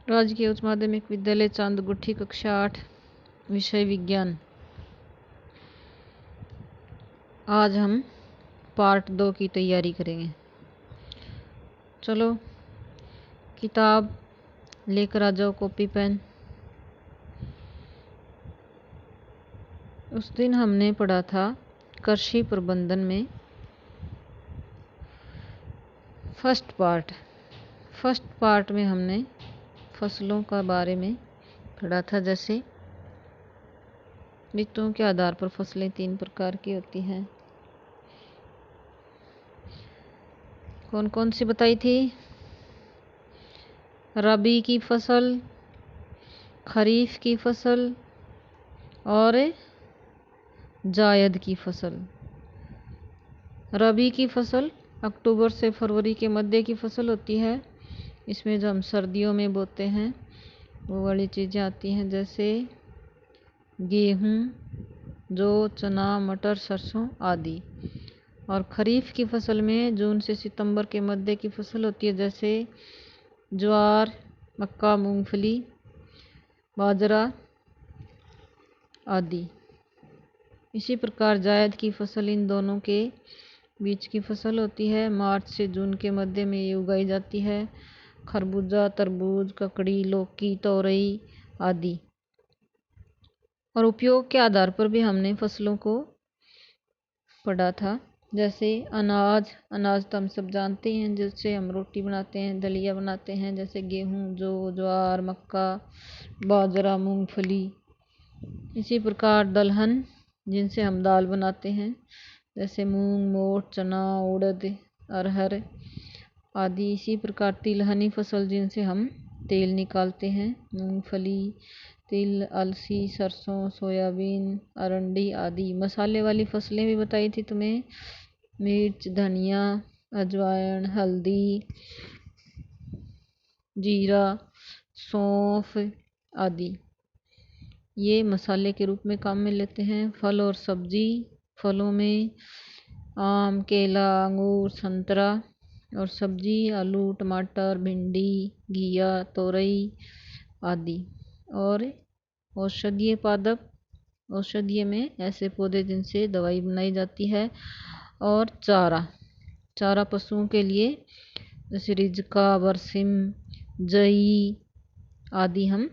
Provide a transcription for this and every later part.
राजकीय उच्च माध्यमिक विद्यालय चांदगुठी, कक्षा 8, विषय विज्ञान। आज हम पार्ट 2 की तैयारी करेंगे। चलो किताब लेकर आ जाओ, कॉपी पेन। उस दिन हमने पढ़ा था कृषि प्रबंधन में फर्स्ट पार्ट में हमने फसलों का बारे में पढ़ा था। जैसे ऋतुओं के आधार पर फसलें 3 प्रकार की होती हैं। कौन कौन सी बताई थी? रबी की फसल, खरीफ की फसल और जायद की फसल। रबी की फसल अक्टूबर से फरवरी के मध्य की फसल होती है। इसमें जो हम सर्दियों में बोते हैं वो वाली चीज़ें आती हैं, जैसे गेहूँ, जौ, चना, मटर, सरसों आदि। और खरीफ की फसल में जून से सितंबर के मध्य की फसल होती है, जैसे ज्वार, मक्का, मूंगफली, बाजरा आदि। इसी प्रकार जायद की फसल इन दोनों के बीच की फसल होती है। मार्च से जून के मध्य में ये उगाई जाती है। खरबूजा, तरबूज, ककड़ी, लौकी, तोरई आदि। और उपयोग के आधार पर भी हमने फसलों को पढ़ा था। जैसे अनाज तो हम सब जानते हैं, जिससे हम रोटी बनाते हैं, दलिया बनाते हैं, जैसे गेहूँ, जौ, ज्वार, मक्का, बाजरा, मूंगफली। इसी प्रकार दलहन, जिनसे हम दाल बनाते हैं, जैसे मूंग, मोठ, चना, उड़द, अरहर आदि। इसी प्रकार तिलहनी फसल, जिनसे हम तेल निकालते हैं, मूंगफली, तिल, अलसी, सरसों, सोयाबीन, अरंडी आदि। मसाले वाली फसलें भी बताई थी तुम्हें, मिर्च, धनिया, अजवाइन, हल्दी, जीरा, सौंफ आदि। ये मसाले के रूप में काम में लेते हैं। फल और सब्जी, फलों में आम, केला, अंगूर, संतरा। और सब्जी आलू, टमाटर, भिंडी, घिया, तोरई आदि। और औषधीय पादप, औषधीय में ऐसे पौधे जिनसे दवाई बनाई जाती है। और चारा पशुओं के लिए, जैसे रिजका, बरसिम, जई आदि हम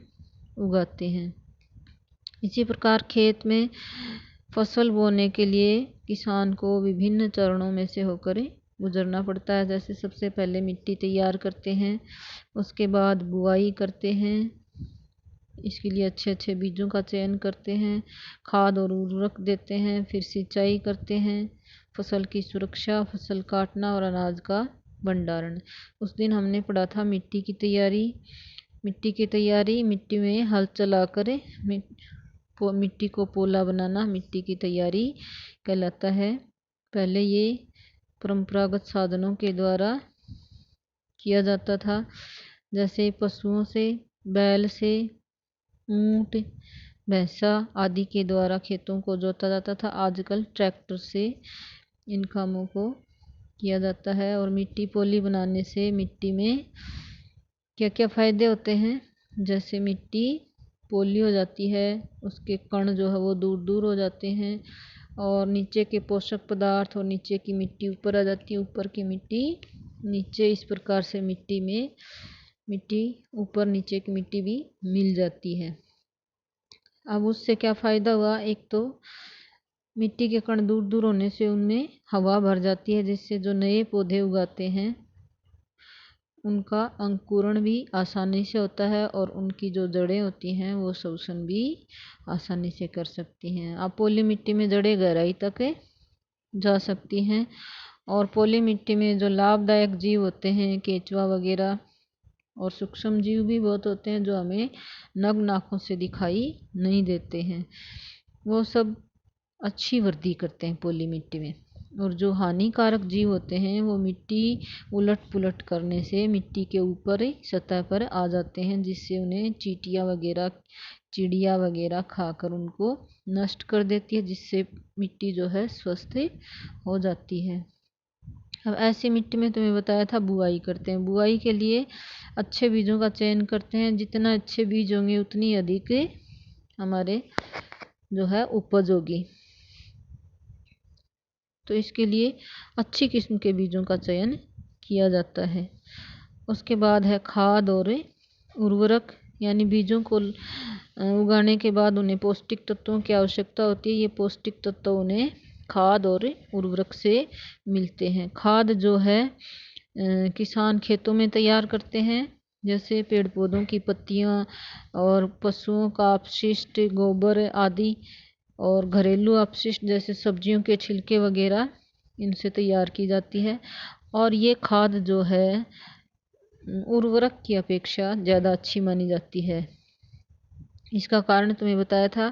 उगाते हैं। इसी प्रकार खेत में फसल बोने के लिए किसान को विभिन्न चरणों में से होकर गुजरना पड़ता है। जैसे सबसे पहले मिट्टी तैयार करते हैं, उसके बाद बुआई करते हैं, इसके लिए अच्छे अच्छे बीजों का चयन करते हैं, खाद और उर्वरक देते हैं, फिर सिंचाई करते हैं, फसल की सुरक्षा, फसल काटना और अनाज का भंडारण। उस दिन हमने पढ़ा था मिट्टी की तैयारी। मिट्टी में हल चलाकर मिट्टी को पोला बनाना मिट्टी की तैयारी कहलाता है। पहले ये परंपरागत साधनों के द्वारा किया जाता था, जैसे पशुओं से, बैल से, ऊंट, भैंसा आदि के द्वारा खेतों को जोता जाता था। आजकल ट्रैक्टर से इन कामों को किया जाता है। और मिट्टी पोली बनाने से मिट्टी में क्या क्या फायदे होते हैं? जैसे मिट्टी पोली हो जाती है, उसके कण जो है वो दूर दूर हो जाते हैं, और नीचे के पोषक पदार्थ और नीचे की मिट्टी ऊपर आ जाती है, ऊपर की मिट्टी नीचे। इस प्रकार से मिट्टी ऊपर, नीचे की मिट्टी भी मिल जाती है। अब उससे क्या फ़ायदा हुआ? एक तो मिट्टी के कण दूर दूर होने से उनमें हवा भर जाती है, जिससे जो नए पौधे उगाते हैं उनका अंकुरण भी आसानी से होता है, और उनकी जो जड़ें होती हैं वो श्वसन भी आसानी से कर सकती हैं। अब पोली मिट्टी में जड़ें गहराई तक जा सकती हैं। और पोली मिट्टी में जो लाभदायक जीव होते हैं, केंचुआ वगैरह, और सूक्ष्म जीव भी बहुत होते हैं जो हमें नग्न आँखों से दिखाई नहीं देते हैं, वो सब अच्छी वृद्धि करते हैं पोली मिट्टी में। और जो हानिकारक जीव होते हैं वो मिट्टी उलट पुलट करने से मिट्टी के ऊपर सतह पर आ जाते हैं, जिससे उन्हें चींटियाँ वगैरह, चिड़िया वगैरह खाकर उनको नष्ट कर देती है, जिससे मिट्टी जो है स्वस्थ हो जाती है। अब ऐसी मिट्टी में तुम्हें बताया था बुआई करते हैं। बुआई के लिए अच्छे बीजों का चयन करते हैं। जितना अच्छे बीज होंगे उतनी अधिक हमारे जो है उपज होगी। तो इसके लिए अच्छी किस्म के बीजों का चयन किया जाता है। उसके बाद है खाद और उर्वरक, यानी बीजों को उगाने के बाद उन्हें पौष्टिक तत्वों की आवश्यकता होती है। ये पौष्टिक तत्व उन्हें खाद और उर्वरक से मिलते हैं। खाद जो है किसान खेतों में तैयार करते हैं, जैसे पेड़ पौधों की पत्तियां और पशुओं का अपशिष्ट, गोबर आदि, और घरेलू अपशिष्ट जैसे सब्जियों के छिलके वगैरह, इनसे तैयार की जाती है। और ये खाद जो है उर्वरक की अपेक्षा ज़्यादा अच्छी मानी जाती है। इसका कारण तुम्हें बताया था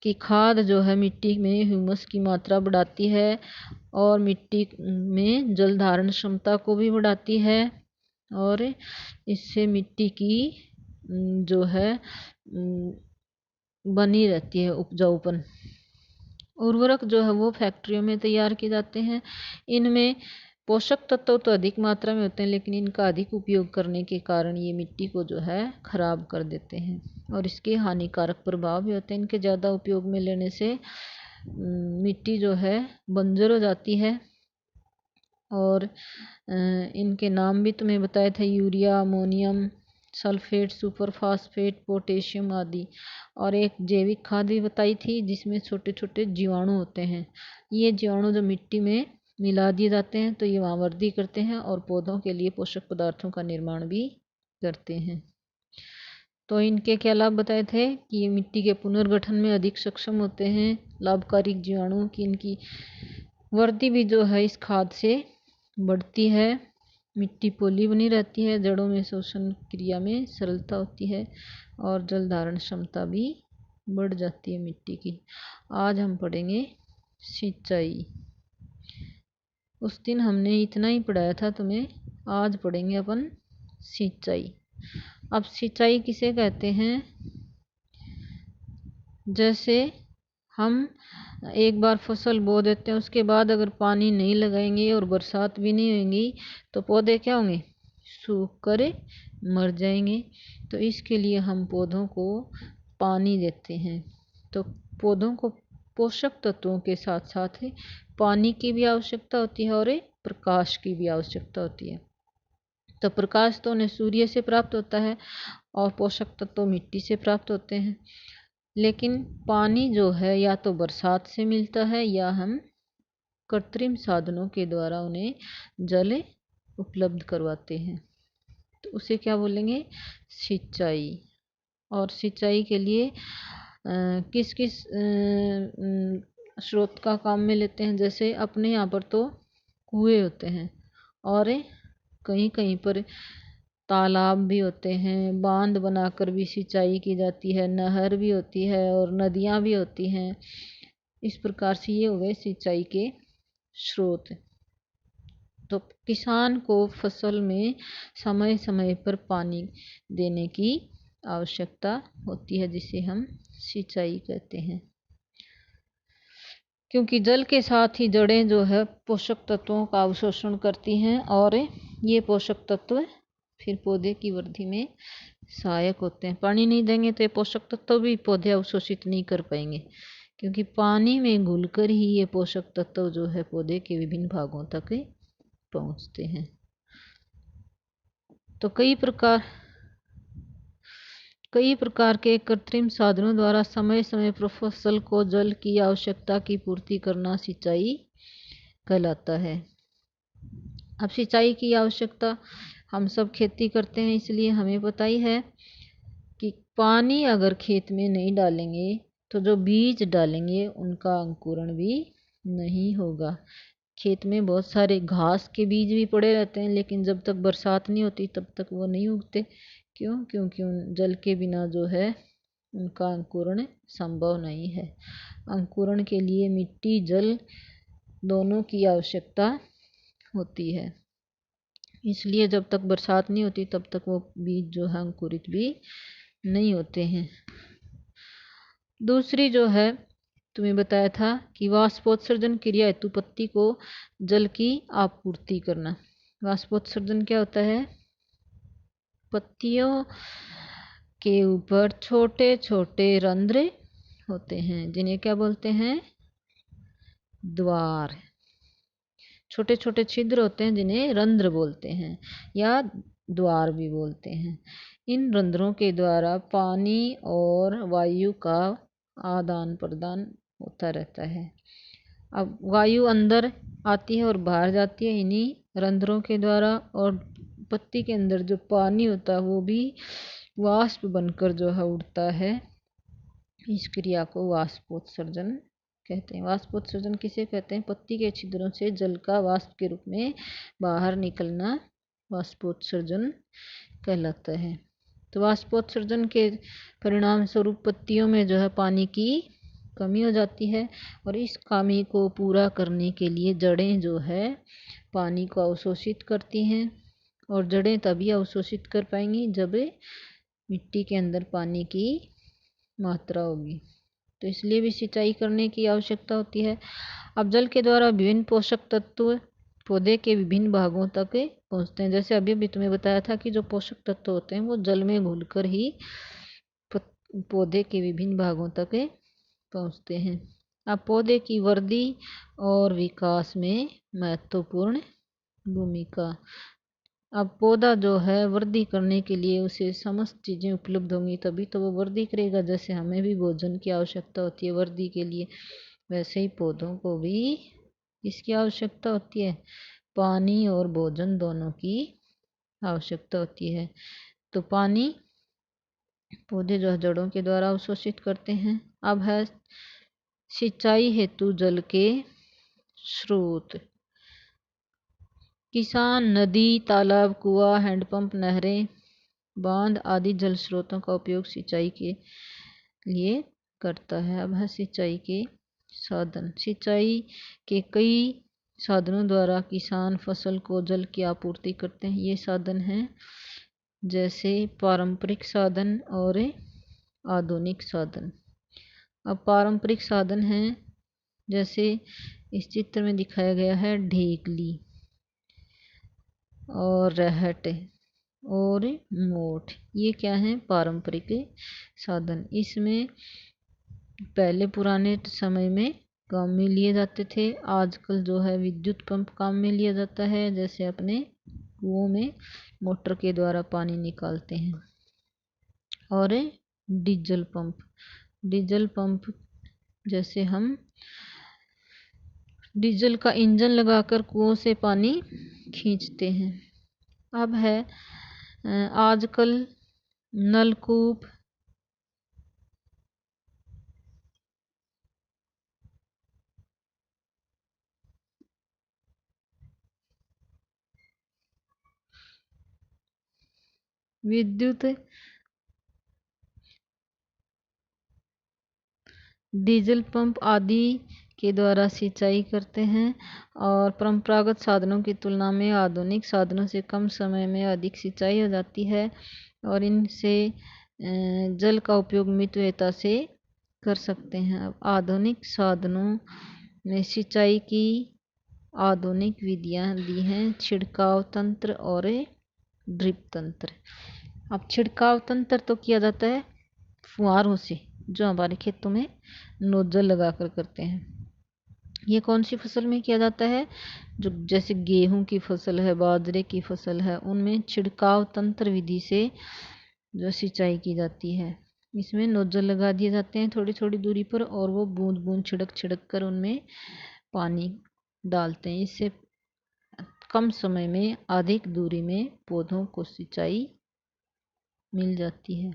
कि खाद जो है मिट्टी में ह्यूमस की मात्रा बढ़ाती है और मिट्टी में जल धारण क्षमता को भी बढ़ाती है, और इससे मिट्टी की जो है बनी रहती है उपजाऊपन। उर्वरक जो है वो फैक्ट्रियों में तैयार किए जाते हैं। इनमें पोषक तत्व तो अधिक मात्रा में होते हैं, लेकिन इनका अधिक उपयोग करने के कारण ये मिट्टी को जो है खराब कर देते हैं और इसके हानिकारक प्रभाव भी होते हैं। इनके ज़्यादा उपयोग में लेने से मिट्टी जो है बंजर हो जाती है। और इनके नाम भी तुम्हें बताए थे, urea, ammonium sulphate, super phosphate, potassium आदि। और एक जैविक खाद भी बताई थी जिसमें छोटे छोटे जीवाणु होते हैं। ये जीवाणु जो मिट्टी में मिला दिए जाते हैं तो ये वहाँ वृद्धि करते हैं और पौधों के लिए पोषक पदार्थों का निर्माण भी करते हैं। तो इनके क्या लाभ बताए थे कि ये मिट्टी के पुनर्गठन में अधिक सक्षम होते हैं। लाभकारी जीवाणुओं की इनकी वृद्धि भी जो है इस खाद से बढ़ती है। मिट्टी पोली बनी रहती है, जड़ों में शोषण क्रिया में सरलता होती है और जल धारण क्षमता भी बढ़ जाती है मिट्टी की। आज हम पढ़ेंगे सिंचाई। उस दिन हमने इतना ही पढ़ाया था तुम्हें, आज पढ़ेंगे अपन सिंचाई। अब सिंचाई किसे कहते हैं? जैसे हम एक बार फसल बो देते हैं, उसके बाद अगर पानी नहीं लगाएंगे और बरसात भी नहीं होगी तो पौधे क्या होंगे? सूख कर मर जाएंगे। तो इसके लिए हम पौधों को पानी देते हैं। तो पौधों को पोषक तत्वों के साथ साथ पानी की भी आवश्यकता होती है और प्रकाश की भी आवश्यकता होती है। तो प्रकाश तो उन्हें सूर्य से प्राप्त होता है और पोषक तत्व मिट्टी से प्राप्त होते हैं। लेकिन पानी जो है या तो बरसात से मिलता है या हम कृत्रिम साधनों के द्वारा उन्हें जल उपलब्ध करवाते हैं। तो उसे क्या बोलेंगे? सिंचाई। और सिंचाई के लिए किस किस स्रोत का काम में लेते हैं? जैसे अपने यहाँ पर तो कुएं होते हैं और कहीं कहीं पर तालाब भी होते हैं, बांध बनाकर भी सिंचाई की जाती है, नहर भी होती है और नदियाँ भी होती हैं। इस प्रकार से ये हो गए सिंचाई के स्रोत। तो किसान को फसल में समय समय पर पानी देने की आवश्यकता होती है, जिसे हम सिंचाई कहते हैं। क्योंकि जल के साथ ही जड़ें जो है पोषक तत्वों का अवशोषण करती हैं और ये पोषक तत्व फिर पौधे की वृद्धि में सहायक होते हैं। पानी नहीं देंगे तो ये पोषक तत्व भी पौधे अवशोषित नहीं कर पाएंगे, क्योंकि पानी में घुलकर ही ये पोषक तत्व जो है पौधे के विभिन्न भागों तक पहुंचते हैं। तो कई प्रकार के कृत्रिम साधनों द्वारा समय समय पर फसल को जल की आवश्यकता की पूर्ति करना सिंचाई कहलाता है। अब सिंचाई की आवश्यकता, हम सब खेती करते हैं इसलिए हमें पता ही है कि पानी अगर खेत में नहीं डालेंगे तो जो बीज डालेंगे उनका अंकुरण भी नहीं होगा। खेत में बहुत सारे घास के बीज भी पड़े रहते हैं, लेकिन जब तक बरसात नहीं होती तब तक वो नहीं उगते। क्यों? क्योंकि उन जल के बिना जो है उनका अंकुरण संभव नहीं है। अंकुरण के लिए मिट्टी जल दोनों की आवश्यकता होती है। इसलिए जब तक बरसात नहीं होती तब तक वो बीज जो है अंकुरित भी नहीं होते हैं। दूसरी जो है तुम्हें बताया था कि वाष्पोत्सर्जन क्रिया हेतु पत्ती को जल की आपूर्ति करना। वाष्पोत्सर्जन क्या होता है? पत्तियों के ऊपर छोटे छोटे रंध्र होते हैं जिन्हें क्या बोलते हैं? द्वार। छोटे छोटे छिद्र होते हैं जिन्हें रंध्र बोलते हैं या द्वार भी बोलते हैं। इन रंध्रों के द्वारा पानी और वायु का आदान प्रदान होता रहता है। अब वायु अंदर आती है और बाहर जाती है इन्हीं रंध्रों के द्वारा, और पत्ती के अंदर जो पानी होता है वो भी वाष्प बनकर जो है उड़ता है। इस क्रिया को वाष्पोत्सर्जन कहते हैं। वाष्पोत्सर्जन किसे कहते हैं? पत्ती के छिद्रों से जल का वाष्प के रूप में बाहर निकलना वाष्पोत्सर्जन कहलाता है। तो वाष्पोत्सर्जन के परिणाम स्वरूप पत्तियों में जो है पानी की कमी हो जाती है, और इस कमी को पूरा करने के लिए जड़ें जो है पानी को अवशोषित करती हैं, और जड़ें तभी अवशोषित कर पाएंगी जब मिट्टी के अंदर पानी की मात्रा होगी। तो इसलिए भी सिंचाई करने की आवश्यकता होती है। अब जल के द्वारा विभिन्न पोषक तत्व पौधे के विभिन्न भागों तक पहुंचते हैं। जैसे अभी तुम्हें बताया था कि जो पोषक तत्व होते हैं वो जल में घुलकर ही पौधे के विभिन्न भागों तक पहुंचते हैं। अब पौधे की वृद्धि और विकास में महत्वपूर्ण भूमिका। अब पौधा जो है वृद्धि करने के लिए उसे समस्त चीज़ें उपलब्ध होंगी तभी तो वो वृद्धि करेगा। जैसे हमें भी भोजन की आवश्यकता होती है वृद्धि के लिए, वैसे ही पौधों को भी इसकी आवश्यकता होती है। पानी और भोजन दोनों की आवश्यकता होती है। तो पानी पौधे जो जड़ों के द्वारा अवशोषित करते हैं। अब है सिंचाई हेतु जल के स्रोत। किसान नदी, तालाब, कुआं, हैंडपंप, नहरें, बांध आदि जल स्रोतों का उपयोग सिंचाई के लिए करता है। अब है सिंचाई के साधन। सिंचाई के कई साधनों द्वारा किसान फसल को जल की आपूर्ति करते हैं। ये साधन हैं जैसे पारंपरिक साधन और आधुनिक साधन। अब पारंपरिक साधन हैं जैसे इस चित्र में दिखाया गया है ढेकली और रहट और मोठ। ये क्या है? पारंपरिक साधन। इसमें पहले पुराने समय में काम में लिए जाते थे। आजकल जो है विद्युत पंप काम में लिया जाता है। जैसे अपने कुओं में मोटर के द्वारा पानी निकालते हैं। और डीजल पंप। डीजल पंप जैसे हम डीजल का इंजन लगाकर कुओं से पानी खींचते हैं। अब है आजकल नलकूप, विद्युत, डीजल पंप आदि के द्वारा सिंचाई करते हैं। और परंपरागत साधनों की तुलना में आधुनिक साधनों से कम समय में अधिक सिंचाई हो जाती है, और इनसे जल का उपयोग मितव्ययता से कर सकते हैं। अब आधुनिक साधनों में सिंचाई की आधुनिक विधियां दी हैं छिड़काव तंत्र और ड्रिप तंत्र। अब छिड़काव तंत्र तो किया जाता है फुहारों से, जो हमारे खेतों में नोजल लगाकर करते हैं। ये कौन सी फसल में किया जाता है? जो जैसे गेहूं की फसल है, बाजरे की फसल है, उनमें छिड़काव तंत्र विधि से जो सिंचाई की जाती है। इसमें नोजल लगा दिए जाते हैं थोड़ी थोड़ी दूरी पर, और वो बूंद बूंद छिड़क छिड़क कर उनमें पानी डालते हैं। इससे कम समय में अधिक दूरी में पौधों को सिंचाई मिल जाती है।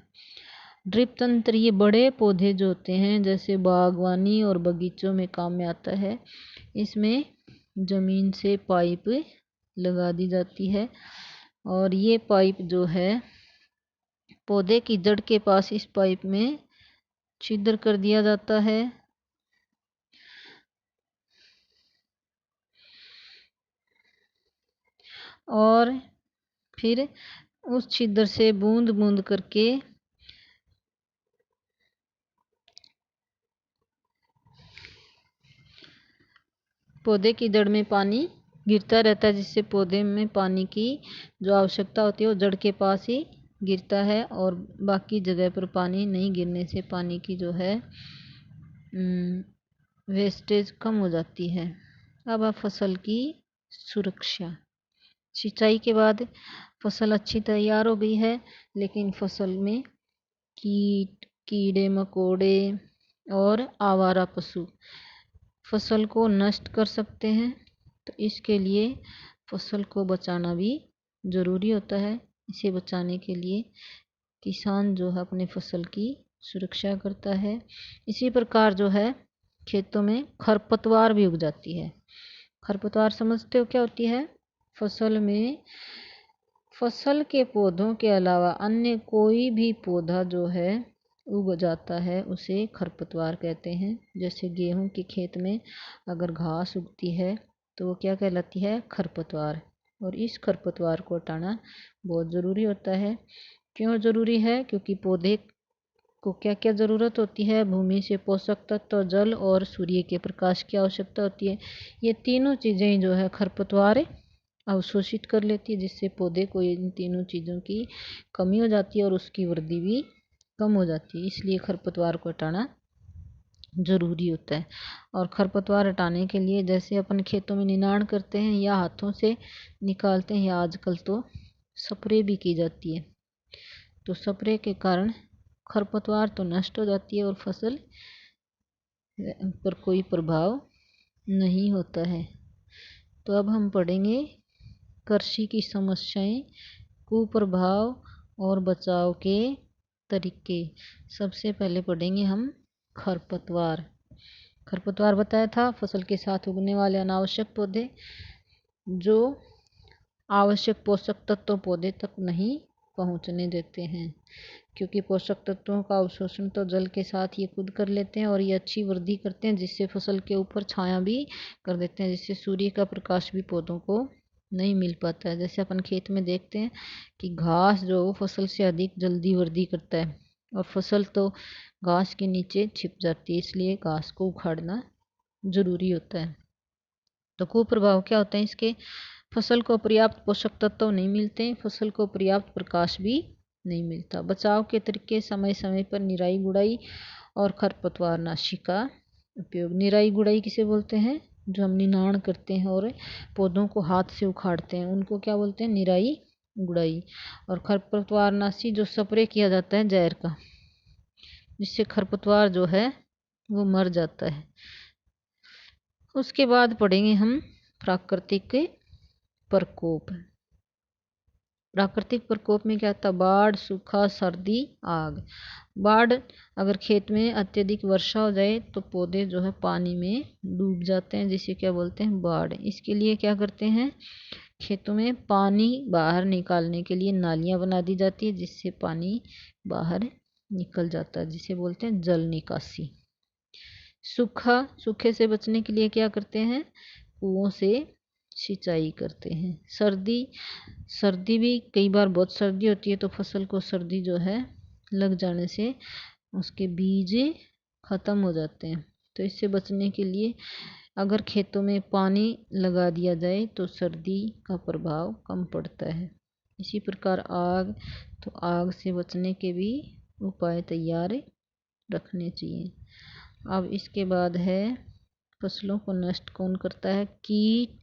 ड्रिप तंत्र ये बड़े पौधे जो होते हैं जैसे बागवानी और बगीचों में काम में आता है। इसमें जमीन से पाइप लगा दी जाती है, और ये पाइप जो है पौधे की जड़ के पास इस पाइप में छिद्र कर दिया जाता है, और फिर उस छिद्र से बूंद बूंद करके पौधे की जड़ में पानी गिरता रहता है, जिससे पौधे में पानी की जो आवश्यकता होती है वो जड़ के पास ही गिरता है, और बाकी जगह पर पानी नहीं गिरने से पानी की जो है वेस्टेज कम हो जाती है। अब फसल की सुरक्षा। सिंचाई के बाद फसल अच्छी तैयार हो गई है, लेकिन फसल में कीट, कीड़े मकोड़े और आवारा पशु फसल को नष्ट कर सकते हैं। तो इसके लिए फसल को बचाना भी ज़रूरी होता है। इसे बचाने के लिए किसान जो है अपने फसल की सुरक्षा करता है। इसी प्रकार जो है खेतों में खरपतवार भी उग जाती है। खरपतवार समझते हो क्या होती है? फसल में फसल के पौधों के अलावा अन्य कोई भी पौधा जो है उग जाता है उसे खरपतवार कहते हैं। जैसे गेहूं के खेत में अगर घास उगती है तो वो क्या कहलाती है? खरपतवार। और इस खरपतवार को हटाना बहुत ज़रूरी होता है। क्यों ज़रूरी है? क्योंकि पौधे को क्या क्या ज़रूरत होती है? भूमि से पोषक तत्व, जल और सूर्य के प्रकाश की आवश्यकता होती है। ये तीनों चीज़ें जो है खरपतवार अवशोषित कर लेती है, जिससे पौधे को इन तीनों चीज़ों की कमी हो जाती है और उसकी वृद्धि भी कम हो जाती है। इसलिए खरपतवार को हटाना ज़रूरी होता है। और खरपतवार हटाने के लिए जैसे अपन खेतों में निनाण करते हैं या हाथों से निकालते हैं, या आजकल तो स्प्रे भी की जाती है। तो स्प्रे के कारण खरपतवार तो नष्ट हो जाती है और फसल पर कोई प्रभाव नहीं होता है। तो अब हम पढ़ेंगे कृषि की समस्याएं, कुप्रभाव और बचाव के तरीके। सबसे पहले पढ़ेंगे हम खरपतवार। खरपतवार बताया था फसल के साथ उगने वाले अनावश्यक पौधे जो आवश्यक पोषक तत्व पौधे तक नहीं पहुंचने देते हैं। क्योंकि पोषक तत्वों का अवशोषण तो जल के साथ ये खुद कर लेते हैं और ये अच्छी वृद्धि करते हैं, जिससे फसल के ऊपर छाया भी कर देते हैं, जिससे सूर्य का प्रकाश भी पौधों को नहीं मिल पाता है। जैसे अपन खेत में देखते हैं कि घास जो फसल से अधिक जल्दी वृद्धि करता है और फसल तो घास के नीचे छिप जाती है, इसलिए घास को उखाड़ना ज़रूरी होता है। तो कुप्रभाव क्या होते हैं इसके? फसल को पर्याप्त पोषक तत्व नहीं मिलते, फसल को पर्याप्त प्रकाश भी नहीं मिलता। बचाव के तरीके, समय समय पर निराई गुड़ाई और खरपतवार नाशी का उपयोग। निराई गुड़ाई किसे बोलते हैं? जो हम निनाण करते हैं और पौधों को हाथ से उखाड़ते हैं उनको क्या बोलते हैं? निराई गुड़ाई। और खरपतवार नाशी जो स्प्रे किया जाता है जहर का, जिससे खरपतवार जो है वो मर जाता है। उसके बाद पढ़ेंगे हम प्राकृतिक प्रकोप। प्राकृतिक प्रकोप में क्या होता है? बाढ़, सूखा, सर्दी, आग। बाढ़ अगर खेत में अत्यधिक वर्षा हो जाए तो पौधे जो है पानी में डूब जाते हैं, जिसे क्या बोलते हैं? बाढ़। इसके लिए क्या करते हैं? खेतों में पानी बाहर निकालने के लिए नालियाँ बना दी जाती है, जिससे पानी बाहर निकल जाता है, जिसे बोलते हैं जल निकासी। सूखा, सूखे से बचने के लिए क्या करते हैं? कुओं से सिंचाई करते हैं। सर्दी, सर्दी भी कई बार बहुत सर्दी होती है तो फसल को सर्दी जो है लग जाने से उसके बीज ख़त्म हो जाते हैं। तो इससे बचने के लिए अगर खेतों में पानी लगा दिया जाए तो सर्दी का प्रभाव कम पड़ता है। इसी प्रकार आग, तो आग से बचने के भी उपाय तैयार रखने चाहिए। अब इसके बाद है फसलों को नष्ट कौन करता है? कीट,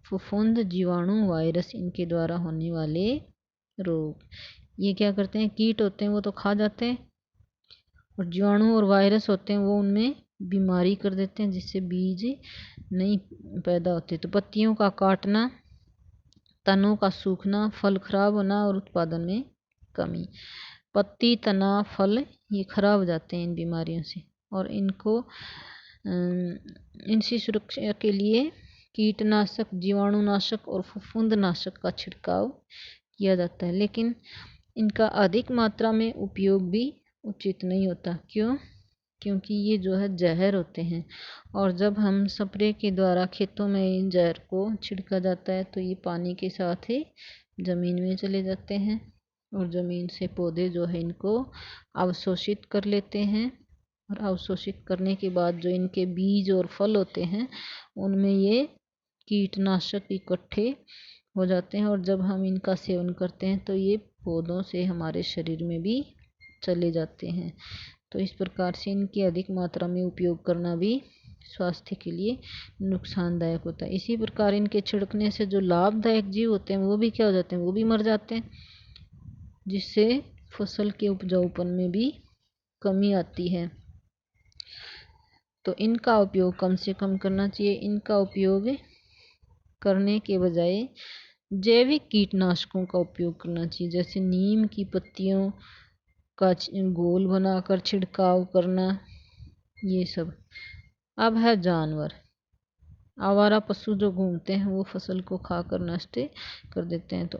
फफूंद, जीवाणु, वायरस, इनके द्वारा होने वाले रोग। ये क्या करते हैं? कीट होते हैं वो तो खा जाते हैं, और जीवाणु और वायरस होते हैं वो उनमें बीमारी कर देते हैं, जिससे बीज नहीं पैदा होते। तो पत्तियों का काटना, तनों का सूखना, फल खराब होना और उत्पादन में कमी। पत्ती, तना, फल ये खराब हो जाते हैं इन बीमारियों से, और इनको इनसे सुरक्षा के लिए कीटनाशक, जीवाणुनाशक और फफूंदनाशक का छिड़काव किया जाता है, लेकिन इनका अधिक मात्रा में उपयोग भी उचित नहीं होता। क्यों? क्योंकि ये जो है जहर होते हैं, और जब हम स्प्रे के द्वारा खेतों में इन जहर को छिड़का जाता है तो ये पानी के साथ ही ज़मीन में चले जाते हैं और ज़मीन से पौधे जो है इनको अवशोषित कर लेते हैं और अवशोषित करने के बाद जो इनके बीज और फल होते हैं उनमें ये कीटनाशक इकट्ठे हो जाते हैं, और जब हम इनका सेवन करते हैं तो ये पौधों से हमारे शरीर में भी चले जाते हैं। तो इस प्रकार से इनकी अधिक मात्रा में उपयोग करना भी स्वास्थ्य के लिए नुकसानदायक होता है। इसी प्रकार इनके छिड़कने से जो लाभदायक जीव होते हैं वो भी क्या हो जाते हैं, वो भी मर जाते हैं, जिससे फसल के उपजाऊपन में भी कमी आती है। तो इनका उपयोग कम से कम करना चाहिए। इनका उपयोग करने के बजाय जैविक कीटनाशकों का उपयोग करना चाहिए, जैसे नीम की पत्तियों का घोल बनाकर छिड़काव करना, ये सब। अब है जानवर। आवारा पशु जो घूमते हैं वो फसल को खाकर नष्ट कर देते हैं, तो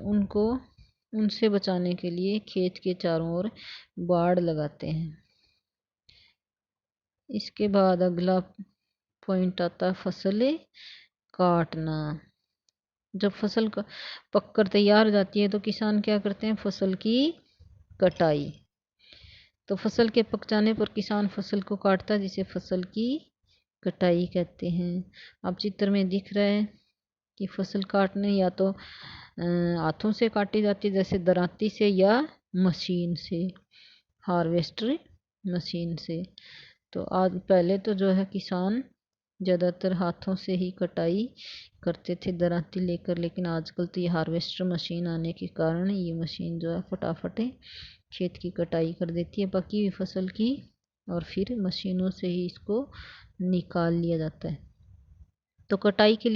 उनसे बचाने के लिए खेत के चारों ओर बाड़ लगाते हैं। इसके बाद अगला पॉइंट आता है फसल काटना। जब फसल पककर तैयार हो जाती है तो किसान क्या करते हैं, फसल की कटाई। तो फसल के पक जाने पर किसान फसल को काटता है, जिसे फसल की कटाई कहते हैं। अब चित्र में दिख रहा है कि फसल काटने या तो हाथों से काटी जाती है, जैसे दरांती से, या मशीन से, हार्वेस्टर मशीन से। तो आज पहले तो जो है किसान ज़्यादातर हाथों से ही कटाई करते थे दरांती लेकर, लेकिन आजकल तो ये हार्वेस्टर मशीन आने के कारण ये मशीन जो है फटाफट खेत की कटाई कर देती है पकी हुई फसल की, और फिर मशीनों से ही इसको निकाल लिया जाता है। तो कटाई के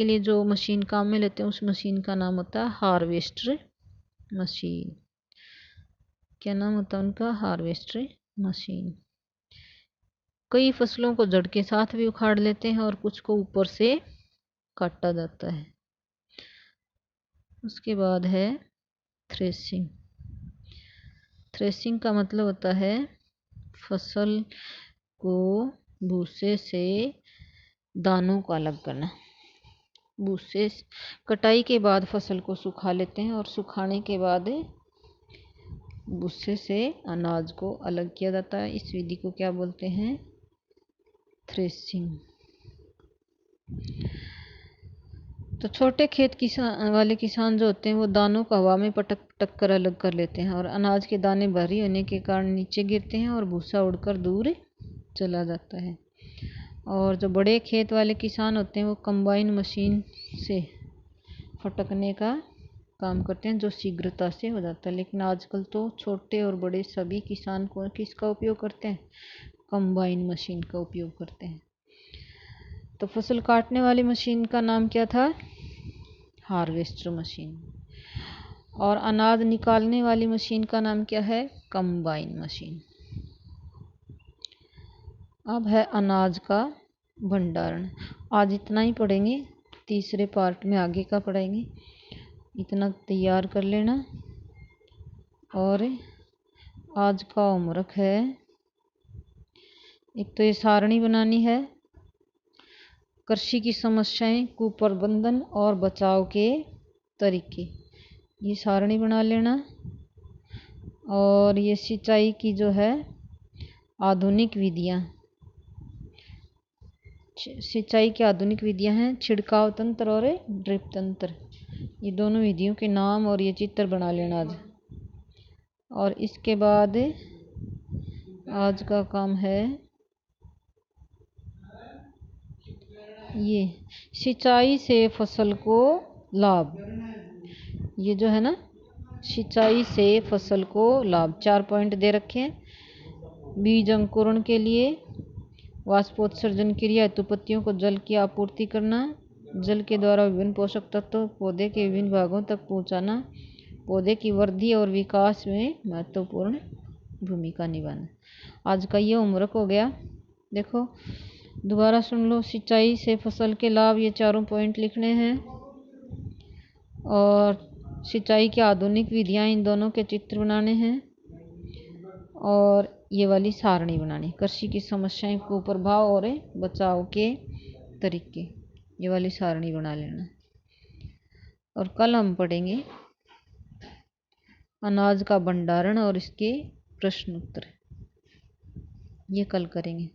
लिए जो मशीन काम में लेते हैं उस मशीन का नाम होता है हार्वेस्टर मशीन। क्या नाम होता है उनका? Harvester machine. कई फसलों को जड़ के साथ भी उखाड़ लेते हैं और कुछ को ऊपर से काटा जाता है। उसके बाद है थ्रेसिंग। थ्रेसिंग का मतलब होता है फसल को भूसे से दानों को अलग करना। भूसे कटाई के बाद फसल को सुखा लेते हैं और सुखाने के बाद भूसे से अनाज को अलग किया जाता है। इस विधि को क्या बोलते हैं? थ्रेसिंग। तो छोटे खेत वाले किसान जो होते हैं वो दानों को हवा में पटक पटक कर अलग कर लेते हैं, और अनाज के दाने भारी होने के कारण नीचे गिरते हैं और भूसा उड़कर दूर चला जाता है। और जो बड़े खेत वाले किसान होते हैं वो कंबाइन मशीन से फटकने का काम करते हैं, जो शीघ्रता से हो जाता है। लेकिन आजकल तो छोटे और बड़े सभी किसान को किसका उपयोग करते हैं? कंबाइन मशीन का उपयोग करते हैं। तो फसल काटने वाली मशीन का नाम क्या था? Harvester machine. और अनाज निकालने वाली मशीन का नाम क्या है? Combine machine. अब है अनाज का भंडारण। आज इतना ही पढ़ेंगे, तीसरे पार्ट में आगे का पढ़ेंगे। इतना तैयार कर लेना। और आज का होमवर्क है, एक तो ये सारणी बनानी है, कृषि की समस्याएं, कुप्रबंधन और बचाव के तरीके, ये सारणी बना लेना। और ये सिंचाई की जो है आधुनिक विधियां, सिंचाई की आधुनिक विधियां हैं छिड़काव तंत्र और ड्रिप तंत्र। ये दोनों विधियों के नाम और ये चित्र बना लेना आज। और इसके बाद आज का काम है ये सिंचाई से फसल को लाभ। ये जो है ना, सिंचाई से फसल को लाभ, 4 पॉइंट दे रखे हैं। बीज अंकुरण के लिए वाष्पोत्सर्जन क्रिया हेतु पत्तियों को जल की आपूर्ति करना, जल के द्वारा विभिन्न पोषक तत्व पौधे के विभिन्न भागों तक पहुंचाना, पौधे की वृद्धि और विकास में महत्वपूर्ण भूमिका निभाना। आज का ये होमवर्क हो गया। देखो दोबारा सुन लो। सिंचाई से फसल के लाभ, ये चारों पॉइंट लिखने हैं। और सिंचाई की आधुनिक विधियां, इन दोनों के चित्र बनाने हैं। और ये वाली सारणी बनानी, कृषि की समस्याएं, कुप्रभाव और बचाव के तरीके, ये वाली सारणी बना लेना। और कल हम पढ़ेंगे अनाज का भंडारण और इसके प्रश्न उत्तर। ये कल करेंगे।